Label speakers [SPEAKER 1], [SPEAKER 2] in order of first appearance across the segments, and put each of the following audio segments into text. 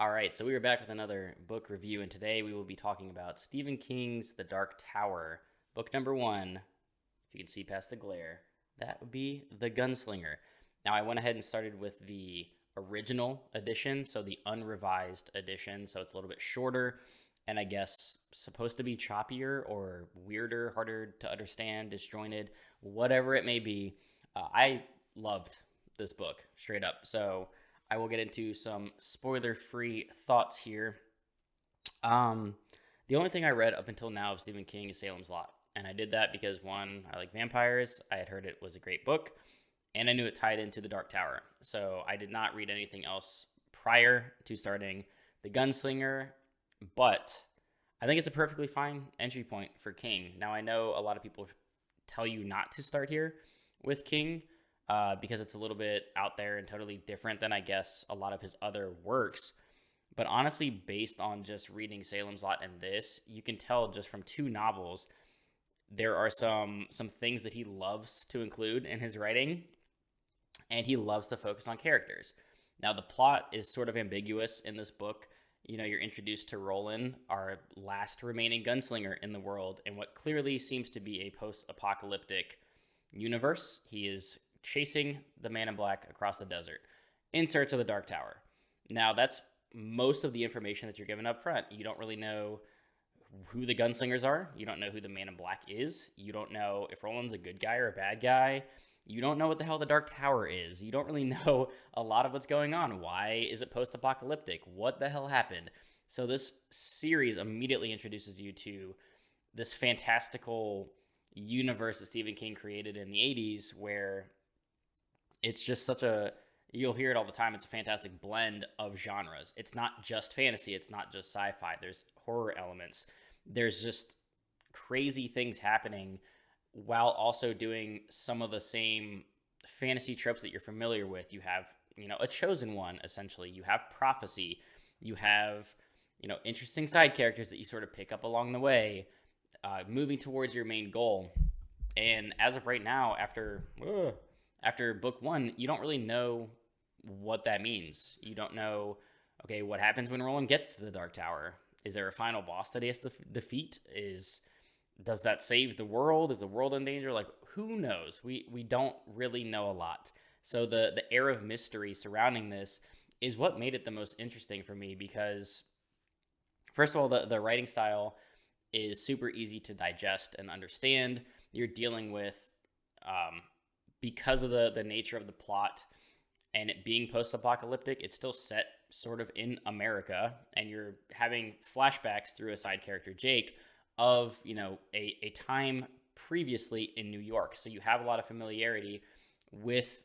[SPEAKER 1] All right, so we are back with another book review, and today we will be talking about Stephen King's The Dark Tower, book number one. If you can see past the glare, that would be The Gunslinger. Now, I went ahead and started with the original edition, so the unrevised edition, so it's a little bit shorter, and I guess supposed to be choppier or weirder, harder to understand, disjointed, whatever it may be. I loved this book, straight up. So I will get into some spoiler-free thoughts here. Um, the only thing I read up until now of Stephen King is Salem's Lot, and I did that because one, I like vampires. I had heard it was a great book, and I knew it tied into The Dark Tower. So I did not read anything else prior to starting The Gunslinger, but I think it's a perfectly fine entry point for King. Now I know a lot of people tell you not to start here with King, because it's a little bit out there and totally different than, I guess, a lot of his other works. But honestly, based on just reading Salem's Lot and this, you can tell just from two novels, there are some things that he loves to include in his writing, and he loves to focus on characters. Now, the plot is sort of ambiguous in this book. You know, you're introduced to Roland, our last remaining gunslinger in the world, in what clearly seems to be a post-apocalyptic universe. He is chasing the man in black across the desert in search of the Dark Tower. Now, that's most of the information that you're given up front. You don't really know who the gunslingers are. You don't know who the man in black is. You don't know if Roland's a good guy or a bad guy. You don't know what the hell the Dark Tower is. You don't really know a lot of what's going on. Why is it post-apocalyptic? What the hell happened? So this series immediately introduces you to this fantastical universe that Stephen King created in the 80s, where it's just you'll hear it all the time, it's a fantastic blend of genres. It's not just fantasy, it's not just sci-fi. There's horror elements. There's just crazy things happening while also doing some of the same fantasy tropes that you're familiar with. You have, a chosen one, essentially. You have prophecy. You have, interesting side characters that you sort of pick up along the way, moving towards your main goal. And as of right now, after book one, you don't really know what that means. You don't know, okay, what happens when Roland gets to the Dark Tower? Is there a final boss that he has to defeat? Does that save the world? Is the world in danger? Like, who knows? We don't really know a lot. So the air of mystery surrounding this is what made it the most interesting for me, because first of all, the writing style is super easy to digest and understand. You're dealing with, because of the nature of the plot and it being post-apocalyptic, it's still set sort of in America, and you're having flashbacks through a side character, Jake, of, a time previously in New York. So you have a lot of familiarity with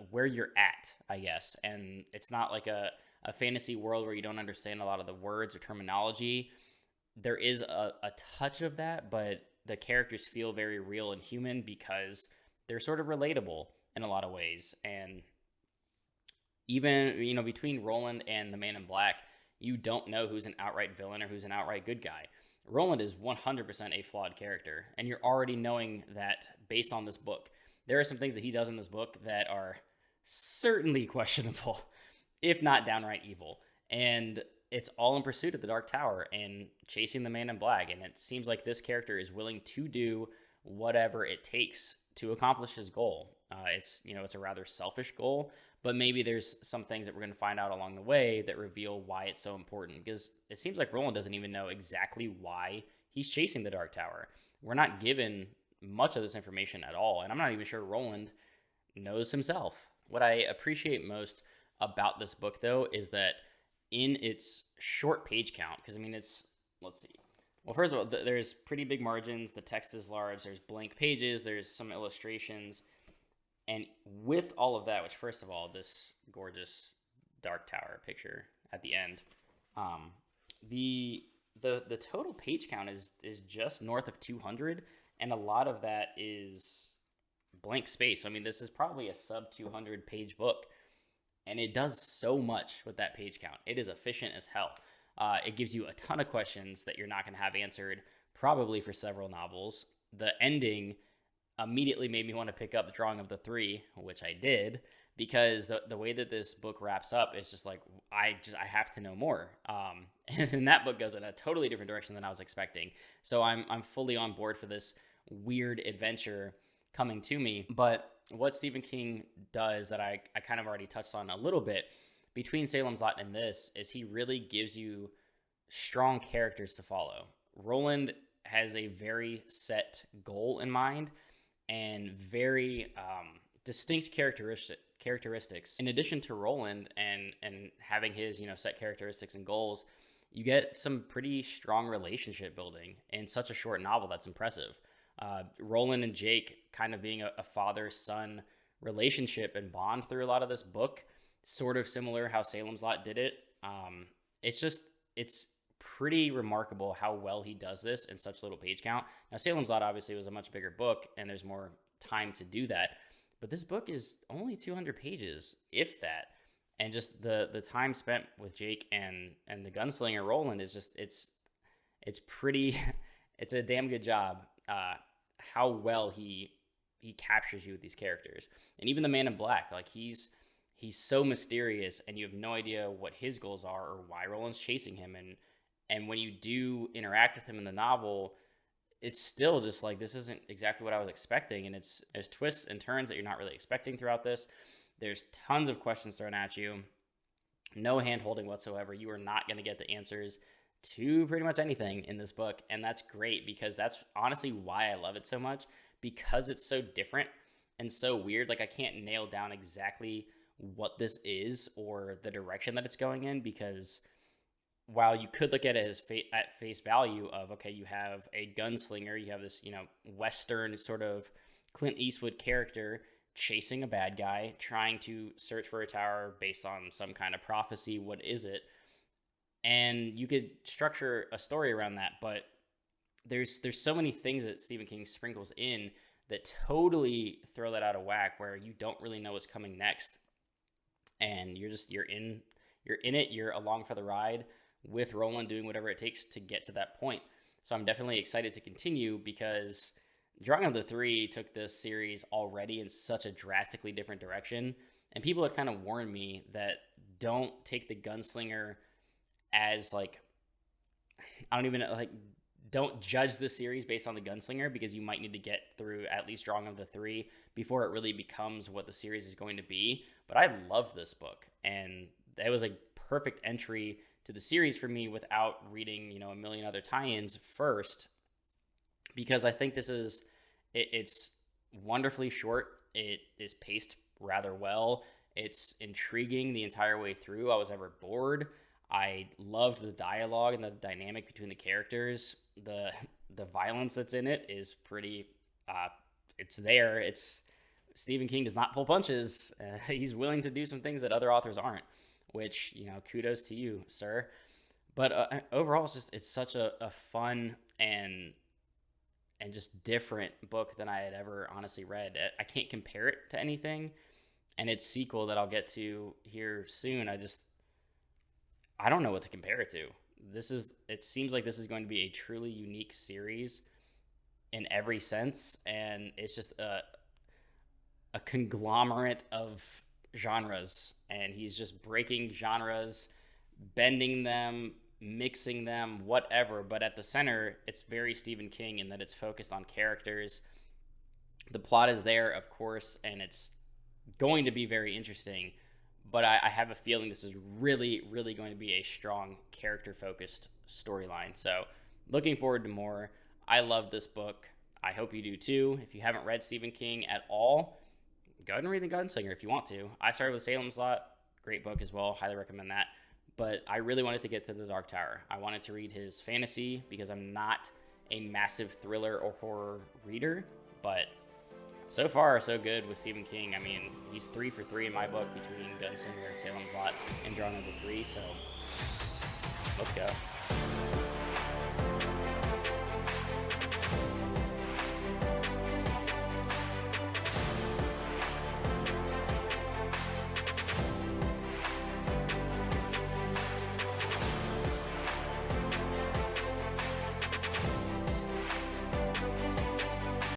[SPEAKER 1] where you're at, I guess. And it's not like a fantasy world where you don't understand a lot of the words or terminology. There is a touch of that, but the characters feel very real and human because they're sort of relatable in a lot of ways. And even, between Roland and the man in black, you don't know who's an outright villain or who's an outright good guy. Roland is 100% a flawed character, and you're already knowing that based on this book. There are some things that he does in this book that are certainly questionable, if not downright evil. And it's all in pursuit of the Dark Tower and chasing the man in black. And it seems like this character is willing to do whatever it takes to accomplish his goal. It's a rather selfish goal, but maybe there's some things that we're going to find out along the way that reveal why it's so important, because it seems like Roland doesn't even know exactly why he's chasing the Dark Tower. We're not given much of this information at all, and I'm not even sure Roland knows himself. What I appreciate most about this book, though, is that in its short page count, because let's see. Well, first of all, there's pretty big margins. The text is large. There's blank pages. There's some illustrations. And with all of that, which, first of all, this gorgeous Dark Tower picture at the end, the total page count is just north of 200, and a lot of that is blank space. This is probably a sub 200 page book, and it does so much with that page count. It is efficient as hell. It gives you a ton of questions that you're not going to have answered probably for several novels. The ending immediately made me want to pick up the Drawing of the Three, which I did, because the way that this book wraps up is just like, I have to know more. And that book goes in a totally different direction than I was expecting. So I'm fully on board for this weird adventure coming to me. But what Stephen King does that I kind of already touched on a little bit between Salem's Lot and this is he really gives you strong characters to follow. Roland has a very set goal in mind and very distinct characteristics. In addition to Roland and having his set characteristics and goals, you get some pretty strong relationship building in such a short novel. That's impressive. Roland and Jake kind of being a father-son relationship and bond through a lot of this book, sort of similar how Salem's Lot did it. It's pretty remarkable how well he does this in such little page count. Now, Salem's Lot obviously was a much bigger book, and there's more time to do that. But this book is only 200 pages, if that. And just the time spent with Jake and the gunslinger Roland is just, it's pretty, it's a damn good job how well he captures you with these characters. And even the Man in Black, like he's so mysterious and you have no idea what his goals are or why Roland's chasing him. And when you do interact with him in the novel, it's still just like, this isn't exactly what I was expecting. And there's twists and turns that you're not really expecting throughout this. There's tons of questions thrown at you. No hand-holding whatsoever. You are not going to get the answers to pretty much anything in this book. And that's great because that's honestly why I love it so much, because it's so different and so weird. Like I can't nail down exactly what this is or the direction that it's going in, because while you could look at it as at face value of, okay, you have a gunslinger, you have this, Western sort of Clint Eastwood character chasing a bad guy, trying to search for a tower based on some kind of prophecy. What is it? And you could structure a story around that, but there's so many things that Stephen King sprinkles in that totally throw that out of whack, where you don't really know what's coming next, and you're in it, you're along for the ride with Roland doing whatever it takes to get to that point. So I'm definitely excited to continue, because Drawing of the Three took this series already in such a drastically different direction. And people have kind of warned me that don't take the gunslinger as don't judge the series based on the gunslinger, because you might need to get through at least Drawing of the Three before it really becomes what the series is going to be. But I loved this book, and that was a perfect entry to the series for me without reading, a million other tie-ins first, because I think it's wonderfully short. It is paced rather well. It's intriguing the entire way through. I was never bored. I loved the dialogue and the dynamic between the characters. The violence that's in it is pretty, it's there. It's Stephen King does not pull punches. He's willing to do some things that other authors aren't, which, kudos to you, sir. But overall, it's such a fun and just different book than I had ever honestly read. I can't compare it to anything, and its sequel that I'll get to here soon, I don't know what to compare it to. It seems like this is going to be a truly unique series in every sense, and it's just a conglomerate of genres, and he's just breaking genres, bending them, mixing them, whatever. But at the center, it's very Stephen King in that it's focused on characters. The plot is there, of course, and it's going to be very interesting. But I have a feeling this is really, really going to be a strong character-focused storyline. So looking forward to more. I love this book. I hope you do too. If you haven't read Stephen King at all, go ahead and read The Gunslinger if you want to. I started with Salem's Lot. Great book as well. Highly recommend that. But I really wanted to get to The Dark Tower. I wanted to read his fantasy because I'm not a massive thriller or horror reader. But so far, so good with Stephen King. I mean, he's 3 for 3 in my book between Gunslinger, Salem's Lot, and Drawing of the Three. So let's go.